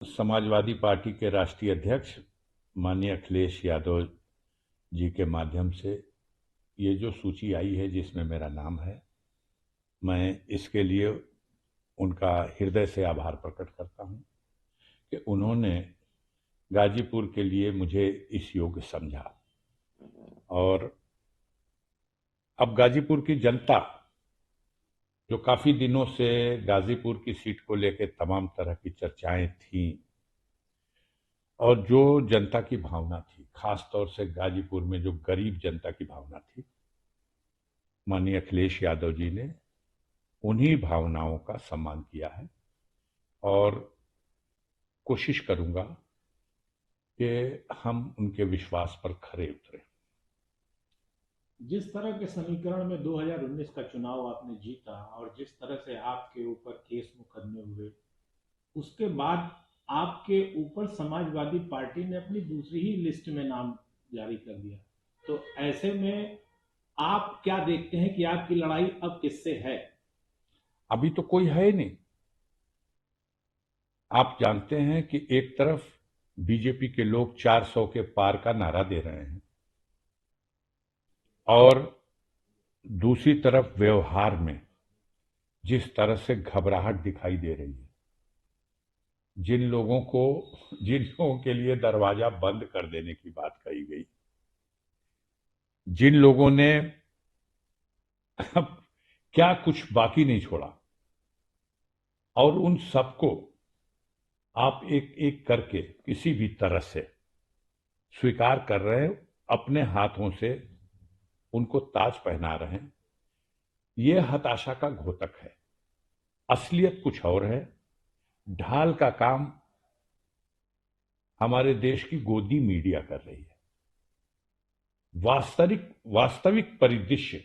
Samajwadi party के राष्ट्रीय अध्यक्ष माननीय अखिलेश यादव जी के माध्यम से ये जो सूची आई है जिसमें मेरा नाम है, मैं इसके लिए उनका हृदय से आभार प्रकट करता हूं कि उन्होंने गाजीपुर के लिए मुझे इस योग्य समझा। और अब गाजीपुर की जनता जो काफी दिनों से गाजीपुर की सीट को लेकर तमाम तरह की चर्चाएं थी और जो जनता की भावना थी, खास तौर से गाजीपुर में जो गरीब जनता की भावना थी, माननीय अखिलेश यादव जी ने उन्हीं भावनाओं का सम्मान किया है और कोशिश करूंगा कि हम उनके विश्वास पर खरे उतरें। जिस तरह के समीकरण में 2019 का चुनाव आपने जीता और जिस तरह से आपके ऊपर केस मुकदमे हुए, उसके बाद आपके ऊपर समाजवादी पार्टी ने अपनी दूसरी ही लिस्ट में नाम जारी कर दिया। तो ऐसे में आप क्या देखते हैं कि आपकी लड़ाई अब किससे है? अभी तो कोई है ही नहीं। आप जानते हैं कि एक तरफ बीजेपी के लोग 400 के पार का नारा दे रहे हैं और दूसरी तरफ व्यवहार में जिस तरह से घबराहट दिखाई दे रही है, जिन लोगों के लिए दरवाजा बंद कर देने की बात कही गई, जिन लोगों ने अब क्या कुछ बाकी नहीं छोड़ा, और उन सबको आप एक एक करके किसी भी तरह से स्वीकार कर रहे हैं, अपने हाथों से उनको ताज पहना रहे हैं। यह हताशा का घोतक है। असलियत कुछ और है। ढाल का काम हमारे देश की गोदी मीडिया कर रही है। वास्तविक परिदृश्य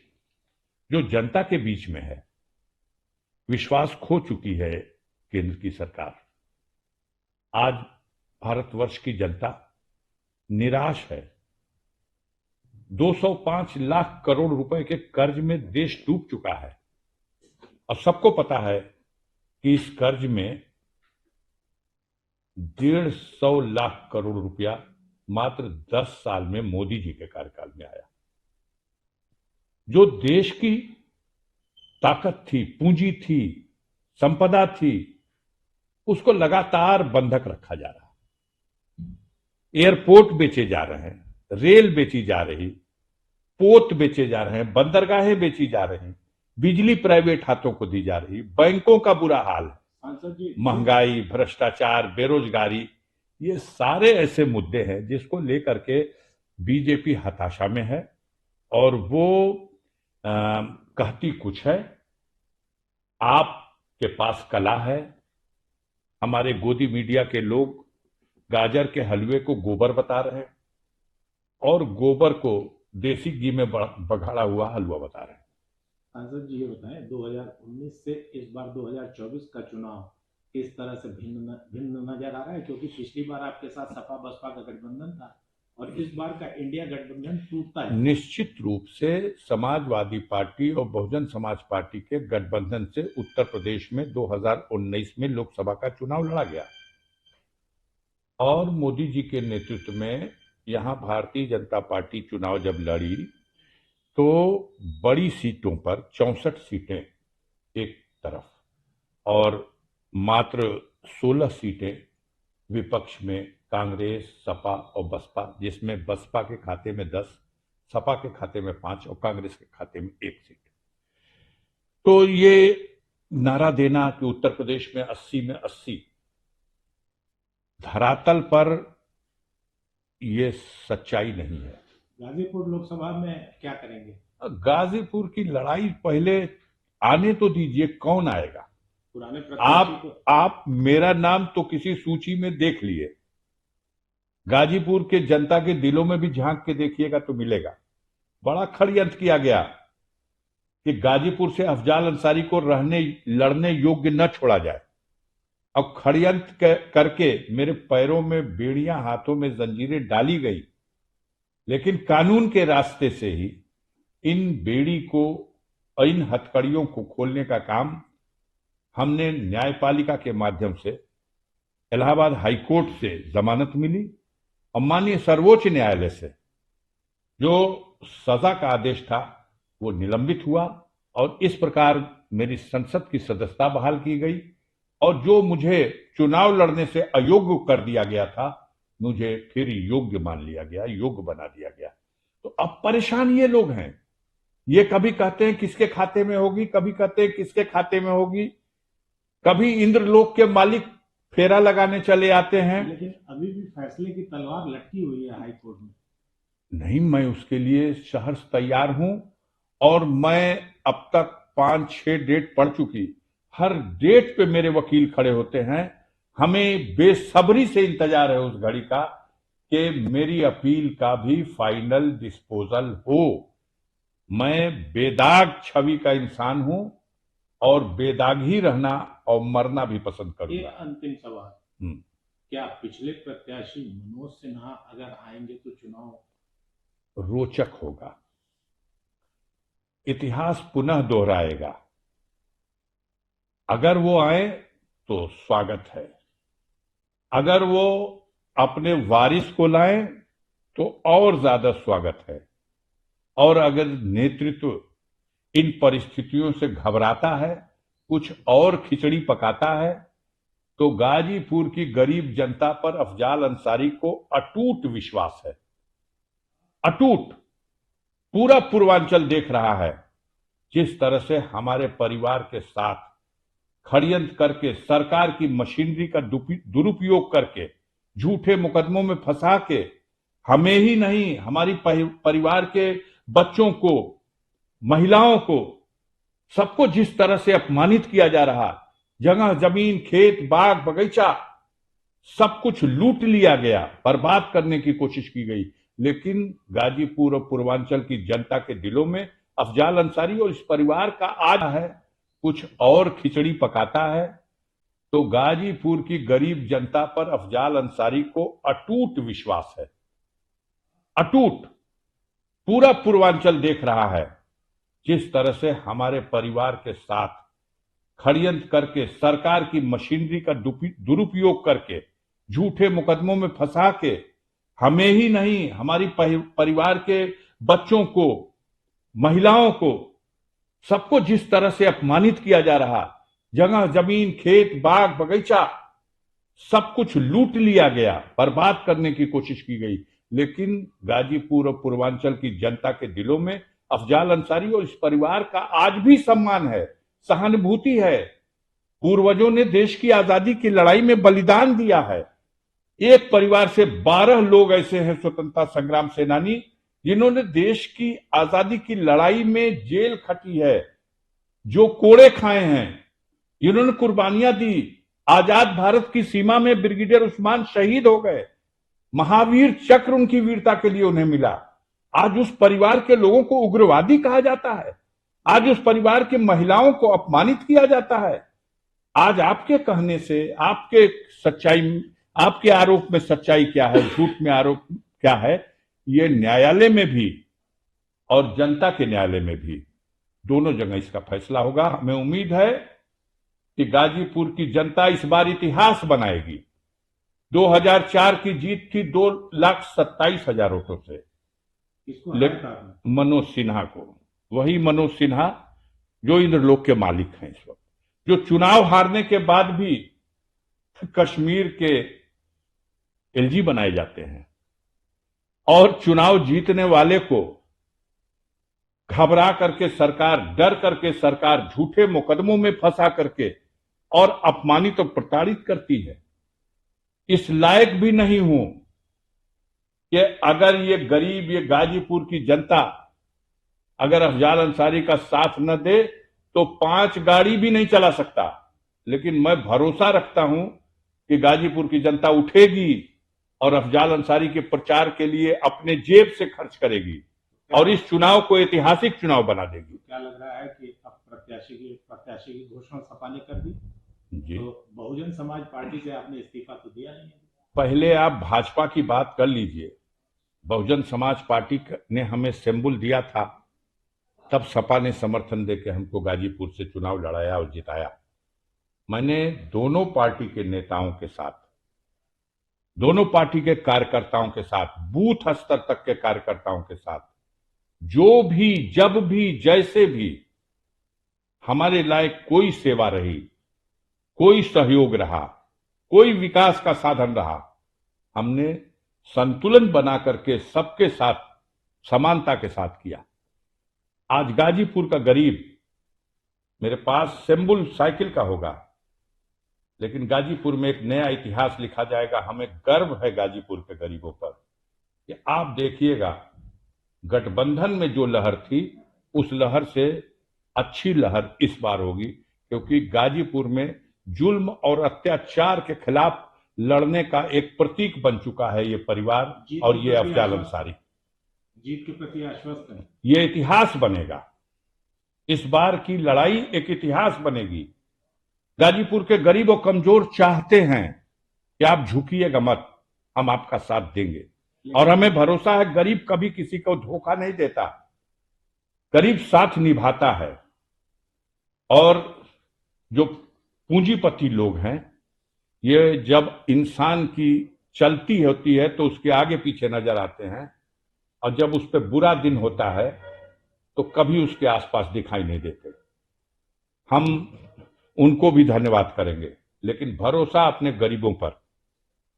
जो जनता के बीच में है, विश्वास खो चुकी है केंद्र की सरकार। आज भारतवर्ष की जनता निराश है। 205 लाख करोड़ रुपए के कर्ज में देश डूब चुका है और सबको पता है कि इस कर्ज में 150 लाख करोड़ रुपया मात्र 10 साल में मोदी जी के कार्यकाल में आया। जो देश की ताकत थी, पूंजी थी, संपदा थी, उसको लगातार बंधक रखा जा रहा है। एयरपोर्ट बेचे जा रहे हैं, रेल बेची जा रही, पोत बेचे जा रहे हैं, बंदरगाहें बेची जा रही, बिजली प्राइवेट हाथों को दी जा रही, बैंकों का बुरा हाल है, महंगाई, भ्रष्टाचार, बेरोजगारी, ये सारे ऐसे मुद्दे हैं जिसको लेकर के बीजेपी हताशा में है और वो कहती कुछ है। आपके पास कला है। हमारे गोदी मीडिया के लोग गाजर के हलवे को गोबर बता रहे हैं और गोबर को देसी घी में बघाड़ा हुआ हलवा बता रहे हैं। सांसद जी, ये बताएं, 2019 से इस बार 2024 का चुनाव किस तरह से भिन्न भिन्न नजर आ रहा है? क्योंकि पिछली बार आपके साथ सपा बसपा का गठबंधन था और इस बार का इंडिया गठबंधन टूटता है। निश्चित रूप से समाजवादी पार्टी और बहुजन समाज पार्टी के गठबंधन से उत्तर प्रदेश में 2019 में लोकसभा का चुनाव लड़ा गया और मोदी जी के नेतृत्व में यहां भारतीय जनता पार्टी चुनाव जब लड़ी तो बड़ी सीटों पर 64 सीटें एक तरफ और मात्र 16 सीटें विपक्ष में कांग्रेस, सपा और बसपा, जिसमें बसपा के खाते में 10, सपा के खाते में 5 और कांग्रेस के खाते में 1 सीट। तो ये नारा देना कि उत्तर प्रदेश में 80 में 80, धरातल पर ये सच्चाई नहीं है। गाजीपुर लोकसभा में क्या करेंगे? गाजीपुर की लड़ाई पहले आने तो दीजिए, कौन आएगा? पुराने आप मेरा नाम तो किसी सूची में देख लिए, गाजीपुर के जनता के दिलों में भी झांक के देखिएगा तो मिलेगा। बड़ा षड्यंत्र किया गया कि गाजीपुर से अफजाल अंसारी को लड़ने योग्य न छोड़ा जाए। अब षड्यंत्र करके मेरे पैरों में बेड़ियां, हाथों में जंजीरें डाली गई, लेकिन कानून के रास्ते से ही इन बेड़ी को, इन हथकड़ियों को खोलने का काम हमने न्यायपालिका के माध्यम से इलाहाबाद हाईकोर्ट से जमानत मिली और माननीय सर्वोच्च न्यायालय से जो सजा का आदेश था वो निलंबित हुआ और इस प्रकार मेरी संसद की सदस्यता बहाल की गई और जो मुझे चुनाव लड़ने से अयोग्य कर दिया गया था मुझे फिर योग्य मान लिया गया, योग्य बना दिया गया। तो अब परेशान ये लोग हैं, ये कभी कहते हैं किसके खाते में होगी, कभी कहते हैं किसके खाते में होगी, कभी इंद्रलोक के मालिक फेरा लगाने चले आते हैं। लेकिन अभी भी फैसले की तलवार लटकी हुई है हाई कोर्ट में। नहीं, मैं उसके लिए सहर्ष तैयार हूं और मैं अब तक 5-6 डेट पढ़ चुकी, हर डेट पे मेरे वकील खड़े होते हैं। हमें बेसब्री से इंतजार है उस घड़ी का कि मेरी अपील का भी फाइनल डिस्पोजल हो। मैं बेदाग छवि का इंसान हूं और बेदाग ही रहना और मरना भी पसंद एक करूंगा। अंतिम सवाल, क्या पिछले प्रत्याशी मनोज सिन्हा अगर आएंगे तो चुनाव रोचक होगा, इतिहास पुनः दोहराएगा। अगर वो आए तो स्वागत है, अगर वो अपने वारिस को लाएं तो और ज्यादा स्वागत है, और अगर नेतृत्व इन परिस्थितियों से घबराता है, कुछ और खिचड़ी पकाता है, तो गाजीपुर की गरीब जनता पर अफजाल अंसारी को अटूट विश्वास है, अटूट। पूरा पूर्वांचल देख रहा है जिस तरह से हमारे परिवार के साथ षड्यंत्र करके सरकार की मशीनरी का दुरुपयोग करके झूठे मुकदमों में फंसा के हमें ही नहीं हमारी परिवार के बच्चों को, महिलाओं को, सबको जिस तरह से अपमानित किया जा रहा, जगह जमीन, खेत, बाग, बगीचा सब कुछ लूट लिया गया, बर्बाद करने की कोशिश की गई। लेकिन गाजीपुर और पूर्वांचल की जनता के दिलों में अफजाल अंसारी और इस परिवार का आज है, कुछ और खिचड़ी पकाता है। तो गाजीपुर की गरीब जनता पर अफजाल अंसारी को अटूट विश्वास है, अटूट। पूरा पूर्वांचल देख रहा है जिस तरह से हमारे परिवार के साथ षड्यंत्र करके सरकार की मशीनरी का दुरुपयोग करके झूठे मुकदमों में फंसा के हमें ही नहीं हमारी परिवार के बच्चों को, महिलाओं को, सबको जिस तरह से अपमानित किया जा रहा, जगह जमीन, खेत, बाग, बगीचा सब कुछ लूट लिया गया, बर्बाद करने की कोशिश की गई। लेकिन गाजीपुर और पूर्वांचल की जनता के दिलों में अफजाल अंसारी और इस परिवार का आज भी सम्मान है, सहानुभूति है। पूर्वजों ने देश की आजादी की लड़ाई में बलिदान दिया है। एक परिवार से 12 लोग ऐसे हैं स्वतंत्रता संग्राम सेनानी जिन्होंने देश की आजादी की लड़ाई में जेल खटी है, जो कोड़े खाए हैं, जिन्होंने कुर्बानियां दी। आजाद भारत की सीमा में ब्रिगेडियर उस्मान शहीद हो गए, महावीर चक्र उनकी वीरता के लिए उन्हें मिला। आज उस परिवार के लोगों को उग्रवादी कहा जाता है, आज उस परिवार की महिलाओं को अपमानित किया जाता है। आज आपके कहने से, आपके आरोप में सच्चाई क्या है, झूठ में आरोप क्या है, ये न्यायालय में भी और जनता के न्यायालय में भी दोनों जगह इसका फैसला होगा। हमें उम्मीद है कि गाजीपुर की जनता इस बार इतिहास बनाएगी। 2004 की जीत थी 2,27,000 वोटों से, मनोज सिन्हा को, वही मनोज सिन्हा जो इंद्रलोक के मालिक हैं इस वक्त, जो चुनाव हारने के बाद भी कश्मीर के एलजी बनाए जाते हैं और चुनाव जीतने वाले को घबरा करके सरकार, डर करके सरकार झूठे मुकदमों में फंसा करके और अपमानित और प्रताड़ित करती है। इस लायक भी नहीं हूं कि अगर ये गरीब, ये गाजीपुर की जनता अगर अफजाल अंसारी का साथ न दे तो 5 गाड़ी भी नहीं चला सकता। लेकिन मैं भरोसा रखता हूं कि गाजीपुर की जनता उठेगी और अफजाल अंसारी के प्रचार के लिए अपने जेब से खर्च करेगी और इस चुनाव को ऐतिहासिक चुनाव बना देगी। क्या लग रहा है कि अब प्रत्याशी की घोषणा सपा ने कर दी जी? तो बहुजन समाज पार्टी से आपने इस्तीफा तो दिया नहीं है। पहले आप भाजपा की बात कर लीजिए। बहुजन समाज पार्टी ने हमें सिंबल दिया था, तब सपा ने समर्थन देकर हमको गाजीपुर से चुनाव लड़ाया और जिताया। मैंने दोनों पार्टी के नेताओं के साथ दोनों पार्टी के कार्यकर्ताओं के साथ, बूथ स्तर तक के कार्यकर्ताओं के साथ, जो भी, जब भी, जैसे भी हमारे लायक कोई सेवा रही, कोई सहयोग रहा, कोई विकास का साधन रहा, हमने संतुलन बना करके सबके साथ समानता के साथ किया। आज गाजीपुर का गरीब, मेरे पास सिंबल साइकिल का होगा, लेकिन गाजीपुर में एक नया इतिहास लिखा जाएगा। हमें गर्व है गाजीपुर के गरीबों पर कि आप देखिएगा, गठबंधन में जो लहर थी उस लहर से अच्छी लहर इस बार होगी, क्योंकि गाजीपुर में जुल्म और अत्याचार के खिलाफ लड़ने का एक प्रतीक बन चुका है ये परिवार और ये अफजाल अंसारी। जीत के प्रति आश्वस्त है। ये इतिहास बनेगा, इस बार की लड़ाई एक इतिहास बनेगी। गाजीपुर के गरीब और कमजोर चाहते हैं कि आप झुकिएगा मत, हम आपका साथ देंगे। और हमें भरोसा है गरीब कभी किसी को धोखा नहीं देता, गरीब साथ निभाता है। और जो पूंजीपति लोग हैं, ये जब इंसान की चलती होती है तो उसके आगे पीछे नजर आते हैं, और जब उस पर बुरा दिन होता है तो कभी उसके आसपास दिखाई नहीं देते। हम उनको भी धन्यवाद करेंगे, लेकिन भरोसा अपने गरीबों पर।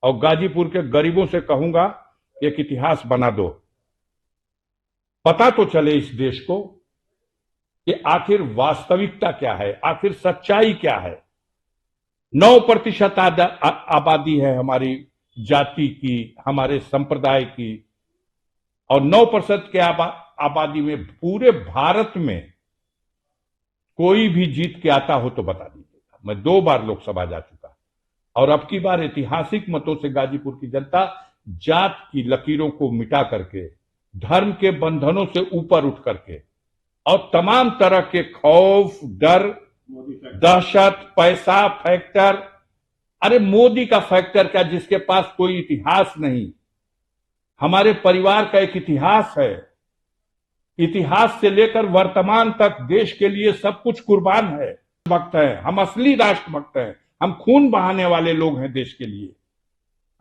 और गाजीपुर के गरीबों से कहूंगा, एक इतिहास बना दो, पता तो चले इस देश को कि आखिर वास्तविकता क्या है, आखिर सच्चाई क्या है। 9% आबादी है हमारी जाति की, हमारे संप्रदाय की, और 9% के आबादी में पूरे भारत में कोई भी जीत के आता हो तो बता दीजिएगा। मैं 2 बार लोकसभा जा चुका, और अब की बार ऐतिहासिक मतों से गाजीपुर की जनता जात की लकीरों को मिटा करके, धर्म के बंधनों से ऊपर उठ करके, और तमाम तरह के खौफ, डर, दहशत, पैसा फैक्टर, अरे मोदी का फैक्टर क्या, जिसके पास कोई इतिहास नहीं। हमारे परिवार का एक इतिहास है, इतिहास से लेकर वर्तमान तक देश के लिए सब कुछ कुर्बान है। भक्त है, हम असली राष्ट्रभक्त हैं, हम खून बहाने वाले लोग हैं देश के लिए।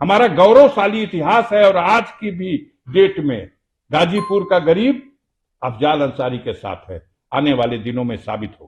हमारा गौरवशाली इतिहास है, और आज की भी डेट में गाजीपुर का गरीब अफजाल अंसारी के साथ है। आने वाले दिनों में साबित होगा।